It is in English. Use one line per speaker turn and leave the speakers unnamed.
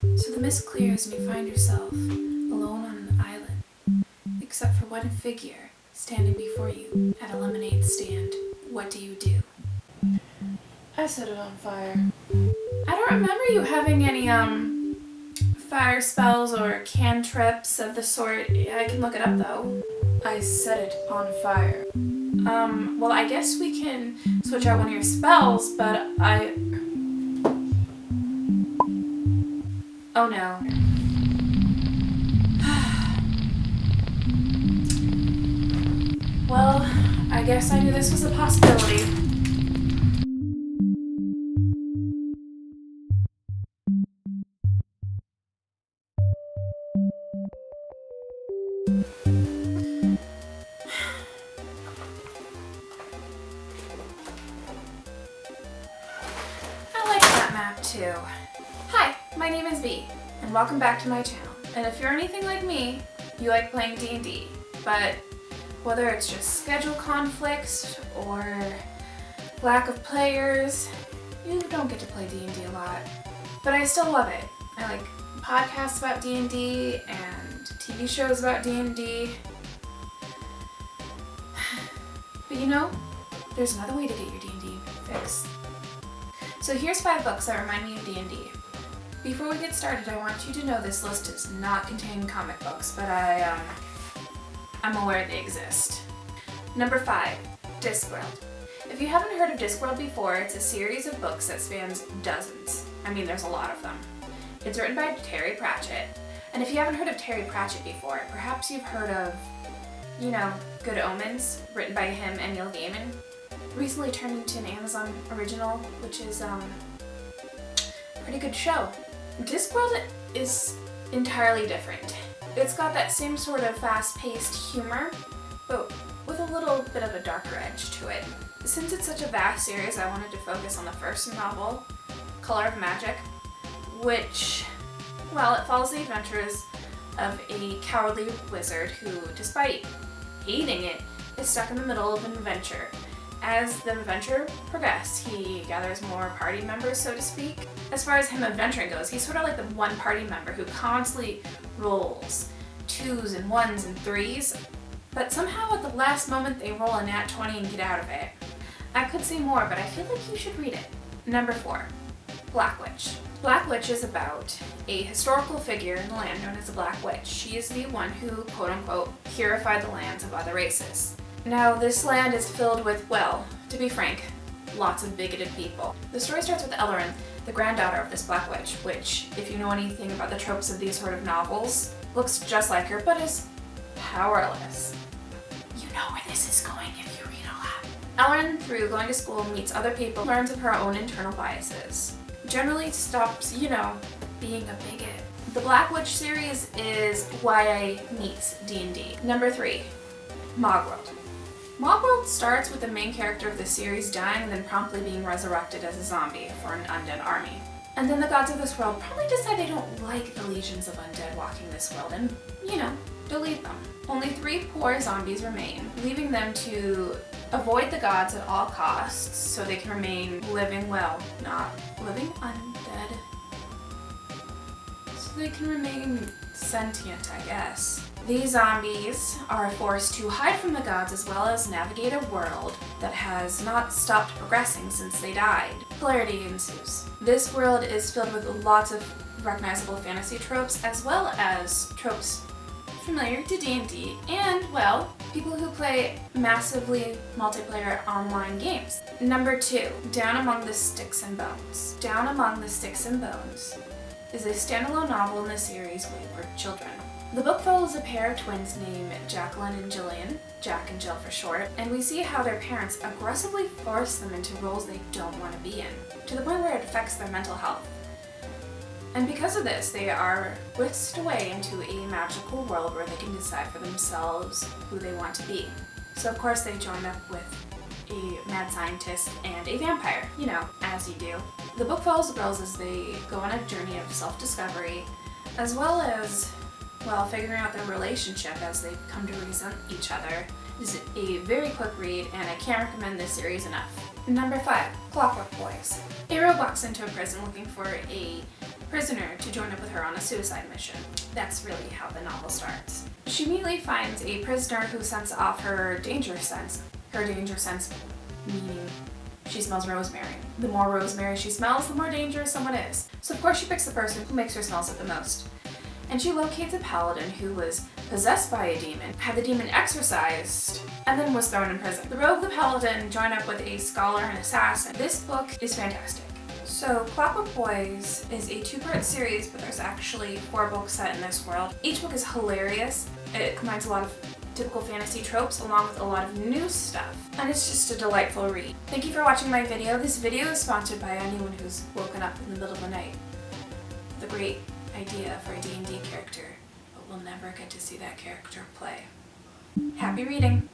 So the mist clears and you find yourself alone on an island, except for one figure standing before you at a lemonade stand. What do you do?
I set it on fire.
I don't remember you having any fire spells or cantrips of the sort. I can look it up though.
I set it on fire.
Well, I guess we can switch out one of your spells, but oh no. Well, I guess I knew this was a possibility. I like that map too. Hi, my name is V, and welcome back to my channel. And if you're anything like me, you like playing D&D, but whether it's just schedule conflicts or lack of players, you don't get to play D&D a lot. But I still love it. I like podcasts about D&D and TV shows about D&D. But you know, there's another way to get your D&D fix. So here's 5 books that remind me of D&D. Before we get started, I want you to know this list does not contain comic books, but I'm aware they exist. Number 5, Discworld. If you haven't heard of Discworld before, it's a series of books that spans dozens. I mean, there's a lot of them. It's written by Terry Pratchett. And if you haven't heard of Terry Pratchett before, perhaps you've heard of, Good Omens, written by him and Neil Gaiman. Recently turned into an Amazon original, which is a pretty good show. Discworld is entirely different. It's got that same sort of fast-paced humor, but with a little bit of a darker edge to it. Since it's such a vast series, I wanted to focus on the first novel, Color of Magic, which, well, it follows the adventures of a cowardly wizard who, despite hating it, is stuck in the middle of an adventure. As the adventure progresses, he gathers more party members, so to speak. As far as him adventuring goes, he's sort of like the one party member who constantly rolls 2s and 1s and 3s, but somehow at the last moment they roll a nat 20 and get out of it. I could say more, but I feel like you should read it. Number 4, Black Witch. Black Witch is about a historical figure in the land known as the Black Witch. She is the one who, quote-unquote, purified the lands of other races. Now, this land is filled with, well, to be frank, lots of bigoted people. The story starts with Ellerin, the granddaughter of this Black Witch, which, if you know anything about the tropes of these sort of novels, looks just like her, but is powerless. You know where this is going if you read a lot. Ellerin, through going to school, meets other people, learns of her own internal biases. Generally stops, being a bigot. The Black Witch series is YA meets D&D. Number 3, Mog World. Mog World starts with the main character of the series dying and then promptly being resurrected as a zombie for an undead army. And then the gods of this world probably decide they don't like the legions of undead walking this world and, delete them. Only 3 poor zombies remain, leaving them to avoid the gods at all costs so they can remain living well, not living undead. So they can remain sentient, I guess. These zombies are forced to hide from the gods as well as navigate a world that has not stopped progressing since they died. Hilarity ensues. This world is filled with lots of recognizable fantasy tropes as well as tropes familiar to D&D and, well, people who play massively multiplayer online games. Number 2, Down Among the Sticks and Bones. Down Among the Sticks and Bones is a standalone novel in the series Wayward Children. The book follows a pair of twins named Jacqueline and Jillian, Jack and Jill for short, and we see how their parents aggressively force them into roles they don't want to be in, to the point where it affects their mental health. And because of this, they are whisked away into a magical world where they can decide for themselves who they want to be. So of course they join up with a mad scientist and a vampire, as you do. The book follows the girls as they go on a journey of self-discovery, as well as, figuring out their relationship as they come to resent each other. This is a very quick read, and I can't recommend this series enough. Number 5, Clockwork Boys. A rogue walks into a prison looking for a prisoner to join up with her on a suicide mission. That's really how the novel starts. She immediately finds a prisoner who sends off her danger sense. Her danger sense meaning she smells rosemary. The more rosemary she smells, the more dangerous someone is. So of course she picks the person who makes her smells it the most. And she locates a paladin who was possessed by a demon, had the demon exorcised, and then was thrown in prison. The rogue, the paladin, join up with a scholar and assassin. This book is fantastic. So Clockwork Boys is a 2-part series, but there's actually 4 books set in this world. Each book is hilarious. It combines a lot of typical fantasy tropes along with a lot of new stuff, and it's just a delightful read. Thank you for watching my video. This video is sponsored by anyone who's woken up in the middle of the night with a great idea for a D&D character, but we'll never get to see that character play. Happy reading!